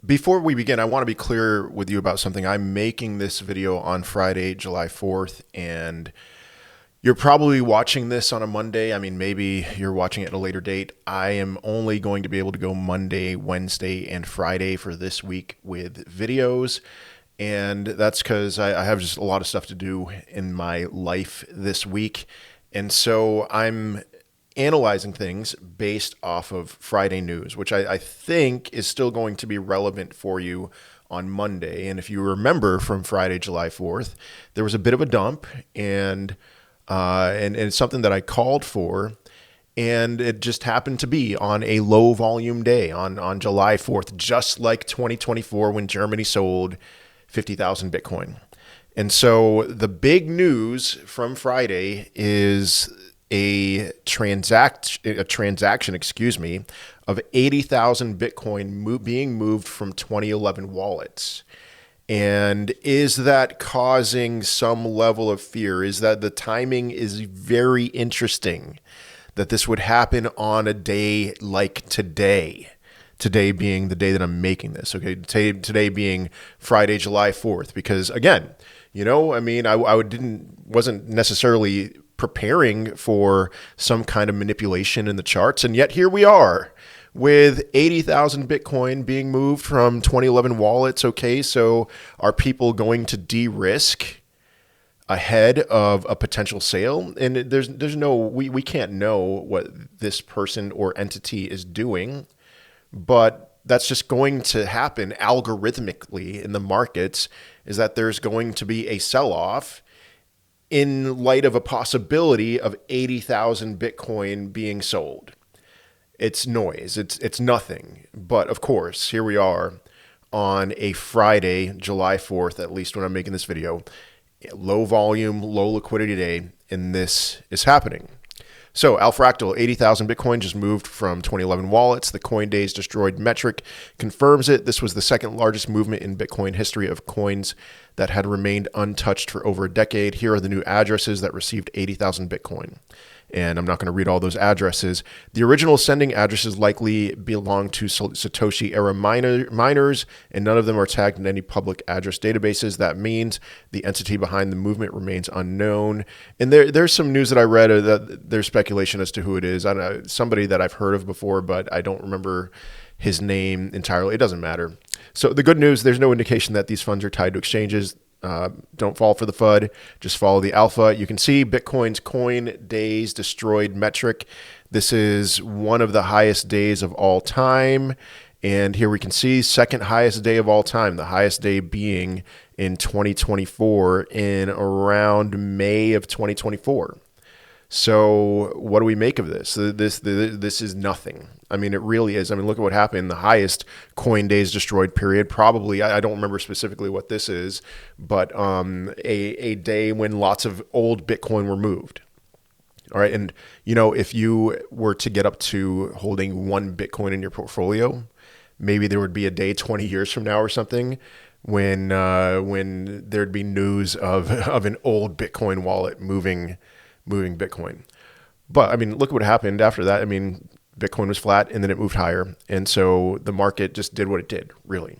Before we begin, I want to be clear with you about something. I'm making this video on Friday, July 4th, and you're probably watching this on a Monday. I mean, maybe you're watching it at a later date. I am only going to be able to go Monday, Wednesday, and Friday for this week with videos. And that's because I have just a lot of stuff to do in my life this week. And so I'm analyzing things based off of Friday news, which I think is still going to be relevant for you on Monday. And if you remember from Friday, July 4th, there was a bit of a dump, and it's something that I called for, and it just happened to be on a low volume day on July 4th, just like 2024 when Germany sold 50,000 Bitcoin. And so the big news from Friday is a transaction, of 80,000 Bitcoin being moved from 2011 wallets. And is that causing some level of fear? Is that the timing is very interesting that this would happen on a day like today? Today being the day that I'm making this, okay? Today being Friday, July 4th, because again, wasn't necessarily preparing for some kind of manipulation in the charts, and yet here we are with 80,000 Bitcoin being moved from 2011 wallets. Okay, so are people going to de-risk ahead of a potential sale? And we can't know what this person or entity is doing, but that's just going to happen algorithmically in the markets, is that there's going to be a sell-off in light of a possibility of 80,000 Bitcoin being sold. It's noise. It's nothing. But of course, here we are on a Friday, July 4th, at least when I'm making this video, low volume, low liquidity day, and this is happening. So Alfractal, 80,000 Bitcoin just moved from 2011 wallets. The CoinDays destroyed metric confirms it. This was the second largest movement in Bitcoin history of coins that had remained untouched for over a decade. Here are the new addresses that received 80,000 Bitcoin. And I'm not going to read all those addresses. The original sending addresses likely belong to Satoshi era miners, and none of them are tagged in any public address databases. That means the entity behind the movement remains unknown. And there's some news that I read that there's speculation as to who it is. I don't know, somebody that I've heard of before, but I don't remember his name entirely. It doesn't matter. So the good news, there's no indication that these funds are tied to exchanges. Don't fall for the FUD. Just follow the alpha. You can see Bitcoin's CoinDays destroyed metric. This is one of the highest days of all time. And here we can see second highest day of all time, the highest day being in 2024 in around May of 2024. So what do we make of this? This is nothing. I mean, it really is. I mean, look at what happened. The highest CoinDays destroyed period, probably, I don't remember specifically what this is, but a day when lots of old Bitcoin were moved. All right. And, if you were to get up to holding one Bitcoin in your portfolio, maybe there would be a day 20 years from now or something when there'd be news of an old Bitcoin wallet moving Bitcoin. But I mean, look at what happened after that. I mean, Bitcoin was flat and then it moved higher. And so the market just did what it did, really.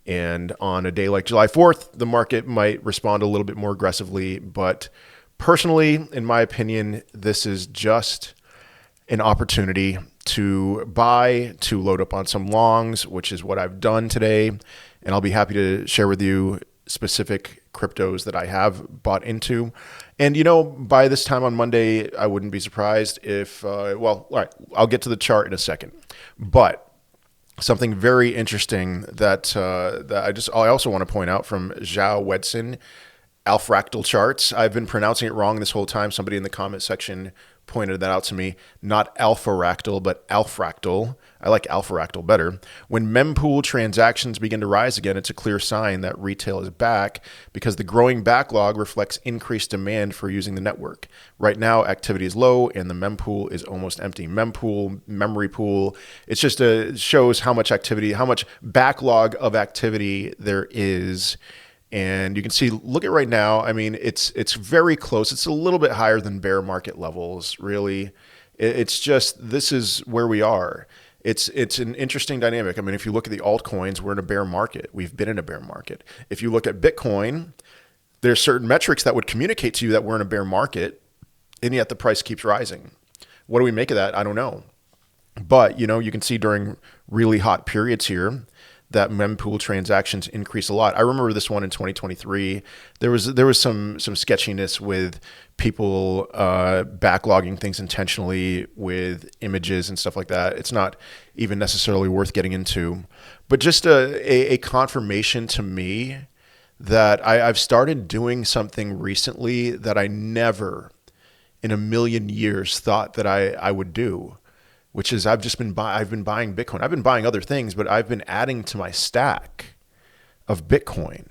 And on a day like July 4th, the market might respond a little bit more aggressively. But personally, in my opinion, this is just an opportunity to buy, to load up on some longs, which is what I've done today. And I'll be happy to share with you specific cryptos that I have bought into. And, by this time on Monday, I wouldn't be surprised if, all right, I'll get to the chart in a second. But something very interesting that I also want to point out from Zhao Wedson, Alfractal charts. I've been pronouncing it wrong this whole time. Somebody in the comment section pointed that out to me. Not alpharactal, but alfractal. I like alpharactal better. When mempool transactions begin to rise again, it's a clear sign that retail is back because the growing backlog reflects increased demand for using the network. Right now, activity is low and the mempool is almost empty. Mempool, memory pool, it's just shows how much activity, how much backlog of activity there is. And you can see, look at right now. I mean, it's very close. It's a little bit higher than bear market levels, really. It's just, this is where we are. It's an interesting dynamic. I mean, if you look at the altcoins, we're in a bear market. We've been in a bear market. If you look at Bitcoin, there's certain metrics that would communicate to you that we're in a bear market, and yet the price keeps rising. What do we make of that? I don't know. But, you can see during really hot periods here that mempool transactions increase a lot. I remember this one in 2023. There was some sketchiness with people backlogging things intentionally with images and stuff like that. It's not even necessarily worth getting into, but just a confirmation to me that I've started doing something recently that I never in a million years thought that I would do, which is I've been buying Bitcoin. I've been buying other things, but I've been adding to my stack of Bitcoin.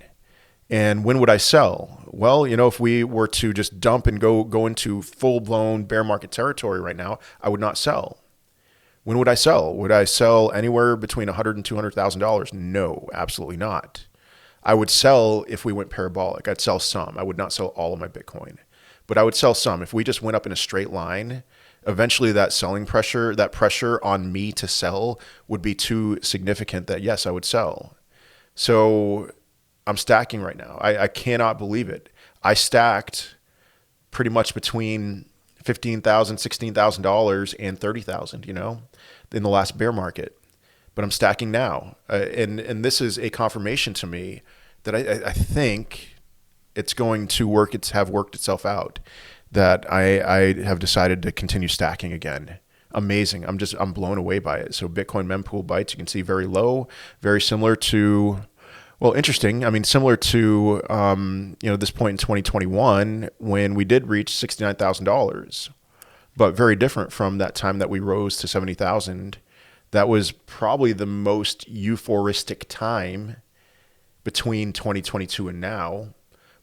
And when would I sell? Well, if we were to just dump and go into full-blown bear market territory right now, I would not sell. When would I sell? Would I sell anywhere between $100,000 and $200,000? No, absolutely not. I would sell if we went parabolic. I'd sell some. I would not sell all of my Bitcoin, but I would sell some. If we just went up in a straight line, eventually that pressure on me to sell would be too significant that yes, I would sell. So I'm stacking right now. I cannot believe it. I stacked pretty much between $15,000, $16,000 and $30,000, in the last bear market. But I'm stacking now. And this is a confirmation to me that I think it's going to have worked itself out, that I have decided to continue stacking again. Amazing. I'm blown away by it. So Bitcoin mempool bytes, you can see very low, very similar to, well, interesting. I mean, similar to, this point in 2021 when we did reach $69,000, but very different from that time that we rose to 70,000. That was probably the most euphoristic time between 2022 and now,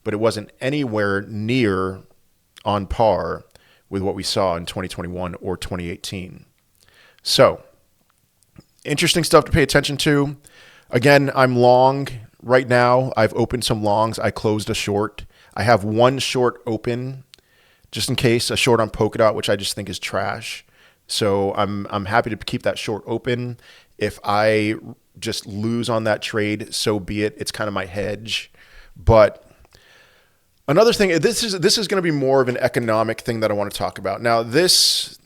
but it wasn't anywhere near on par with what we saw in 2021 or 2018. So, interesting stuff to pay attention to. Again, I'm long right now. I've opened some longs. I closed a short. I have one short open, just in case, a short on Polkadot, which I just think is trash. So I'm happy to keep that short open. If I just lose on that trade, so be it. It's kind of my hedge. But another thing, this is going to be more of an economic thing that I want to talk about. Now, this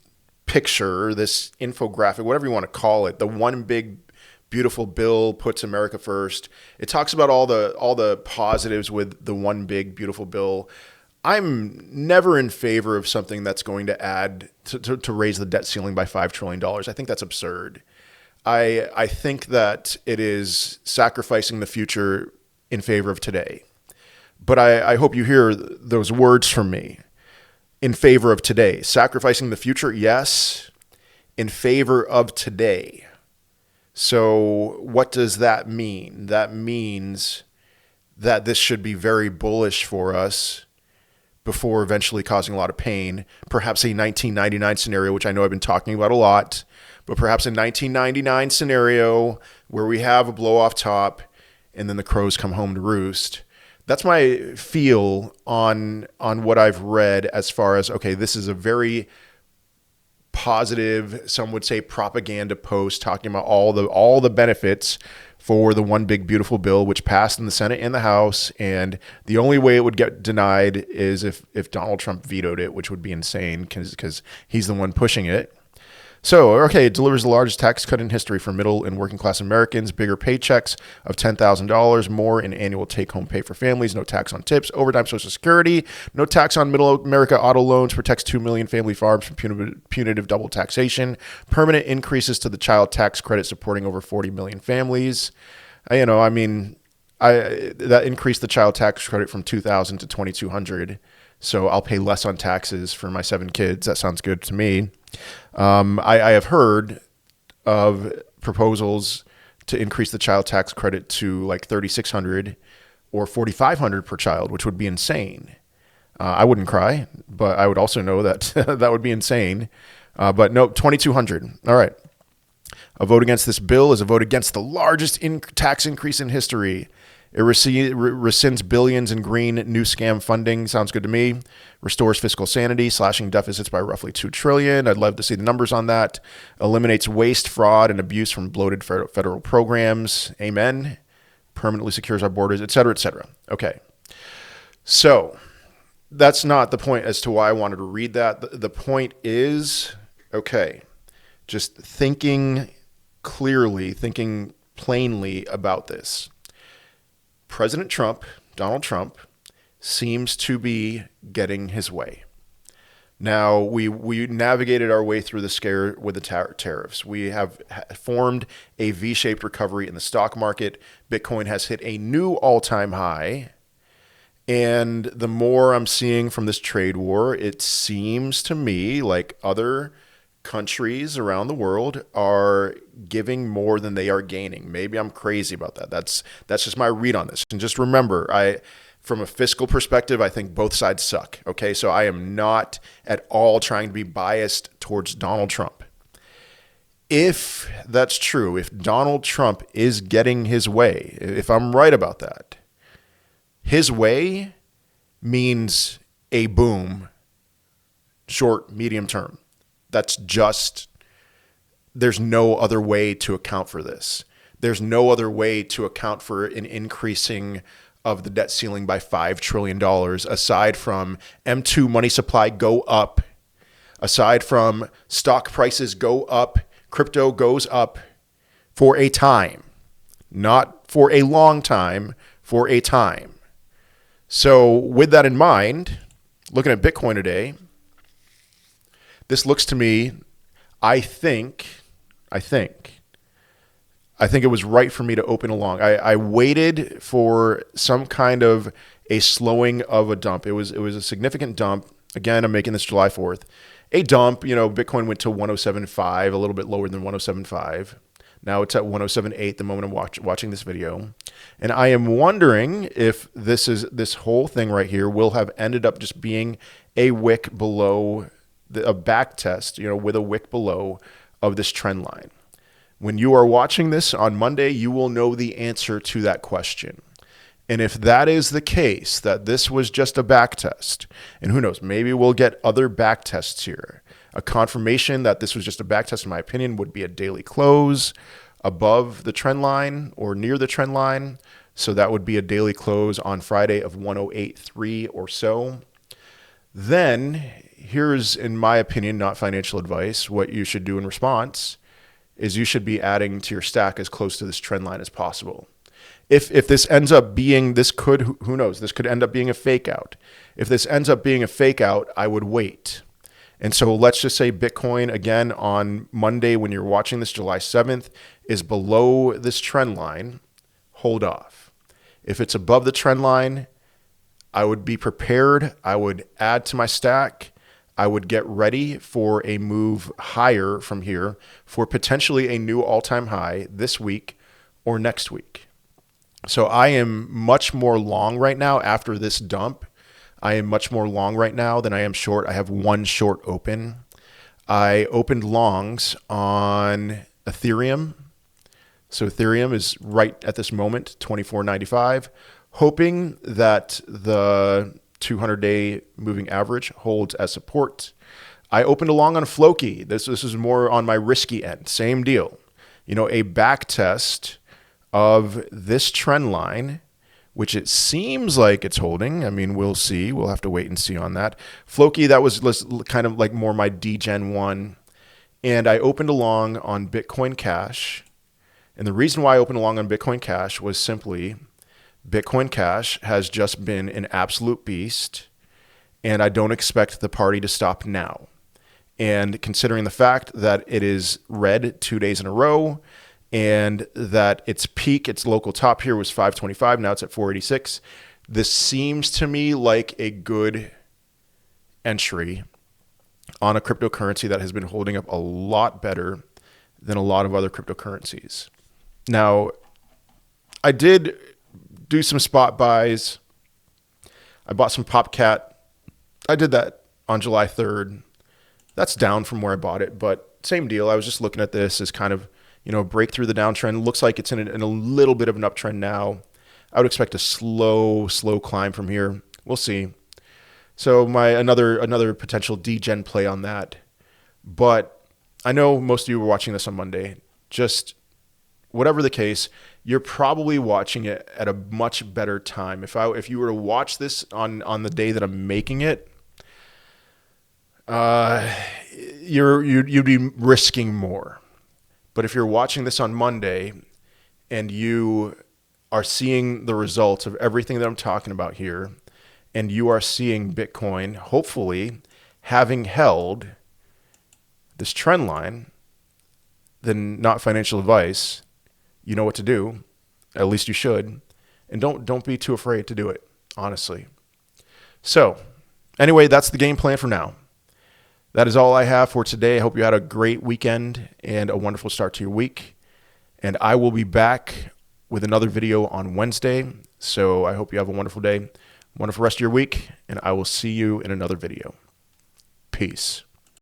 picture, this infographic, whatever you want to call it, the one big beautiful bill puts America first. It talks about all the positives with the one big beautiful bill. I'm never in favor of something that's going to add to raise the debt ceiling by $5 trillion. I think that's absurd. I think that it is sacrificing the future in favor of today. But I hope you hear those words from me. In favor of today. Sacrificing the future, yes. In favor of today. So what does that mean? That means that this should be very bullish for us before eventually causing a lot of pain. Perhaps a 1999 scenario, which I know I've been talking about a lot, but perhaps a 1999 scenario where we have a blow off top and then the crows come home to roost. That's my feel on what I've read as far as, okay, this is a very positive, some would say propaganda post talking about all the benefits for the one big beautiful bill, which passed in the Senate and the House. And the only way it would get denied is if Donald Trump vetoed it, which would be insane because he's the one pushing it. So, okay, it delivers the largest tax cut in history for middle and working class Americans, bigger paychecks of $10,000, more in annual take-home pay for families, no tax on tips, overtime Social Security, no tax on middle America auto loans, protects 2 million family farms from punitive double taxation, permanent increases to the child tax credit supporting over 40 million families. That increased the child tax credit from $2,000 to $2,200. So I'll pay less on taxes for my 7 kids. That sounds good to me. I have heard of proposals to increase the child tax credit to like $3,600 or $4,500 per child, which would be insane. I wouldn't cry, but I would also know that that would be insane. But no, $2,200. All right. A vote against this bill is a vote against the largest tax increase in history. It rescinds billions in green new scam funding. Sounds good to me. Restores fiscal sanity, slashing deficits by roughly $2 trillion. I'd love to see the numbers on that. Eliminates waste, fraud, and abuse from bloated federal programs. Amen. Permanently secures our borders, et cetera, et cetera. Okay. So that's not the point as to why I wanted to read that. The point is, okay, just thinking clearly, thinking plainly about this. President Trump, Donald Trump, seems to be getting his way. Now, we navigated our way through the scare with the tariffs. We have formed a V-shaped recovery in the stock market. Bitcoin has hit a new all-time high. And the more I'm seeing from this trade war, it seems to me like other countries around the world are giving more than they are gaining. Maybe I'm crazy about that. That's just my read on this. And just remember, from a fiscal perspective, I think both sides suck. Okay, so I am not at all trying to be biased towards Donald Trump. If that's true, if Donald Trump is getting his way, if I'm right about that, his way means a boom, short, medium term. That's just, there's no other way to account for this. There's no other way to account for an increasing of the debt ceiling by $5 trillion aside from M2 money supply go up, aside from stock prices go up, crypto goes up for a time, not for a long time, for a time. So with that in mind, looking at Bitcoin today, this looks to me, I think it was right for me to open along. I waited for some kind of a slowing of a dump. It was a significant dump. Again, I'm making this July 4th. A dump, Bitcoin went to 107.5, a little bit lower than 107.5. Now it's at 107.8 the moment I'm watching this video. And I am wondering if this whole thing right here will have ended up just being a wick below, a back test, with a wick below of this trend line. When you are watching this on Monday, you will know the answer to that question. And if that is the case, that this was just a back test, and who knows, maybe we'll get other back tests here. A confirmation that this was just a back test, in my opinion, would be a daily close above the trend line or near the trend line. So that would be a daily close on Friday of 108.3 or so. Then here's, in my opinion, not financial advice, what you should do in response is you should be adding to your stack as close to this trend line as possible. If this ends up being, who knows, this could end up being a fake out. If this ends up being a fake out, I would wait. And so let's just say Bitcoin, again, on Monday when you're watching this, July 7th, is below this trend line, hold off. If it's above the trend line, I would be prepared. I would add to my stack. I would get ready for a move higher from here for potentially a new all-time high this week or next week. So I am much more long right now after this dump. I am much more long right now than I am short. I have one short open. I opened longs on Ethereum. So Ethereum is right at this moment, $24.95, hoping that the 200-day moving average holds as support. I opened along on Floki. This is more on my risky end. Same deal. A back test of this trend line, which it seems like it's holding. I mean, we'll see. We'll have to wait and see on that. Floki, that was kind of like more my DGen 1. And I opened along on Bitcoin Cash. And the reason why I opened along on Bitcoin Cash was simply Bitcoin Cash has just been an absolute beast, and I don't expect the party to stop now. And considering the fact that it is red 2 days in a row, and that its peak, its local top here was 525, now it's at 486, this seems to me like a good entry on a cryptocurrency that has been holding up a lot better than a lot of other cryptocurrencies. Now, I did do some spot buys. I bought some PopCat. I did that on July 3rd. That's down from where I bought it, but same deal. I was just looking at this as kind of, break through the downtrend. Looks like it's in a little bit of an uptrend now. I would expect a slow climb from here. We'll see. So another potential degen play on that. But I know most of you were watching this on Monday. Just whatever the case, you're probably watching it at a much better time. If you were to watch this on the day that I'm making it, you'd be risking more. But if you're watching this on Monday and you are seeing the results of everything that I'm talking about here, and you are seeing Bitcoin hopefully having held this trend line, then not financial advice. You know what to do. At least you should. And don't be too afraid to do it, honestly. So, anyway, that's the game plan for now. That is all I have for today. I hope you had a great weekend and a wonderful start to your week. And I will be back with another video on Wednesday. So I hope you have a wonderful day, wonderful rest of your week, and I will see you in another video. Peace.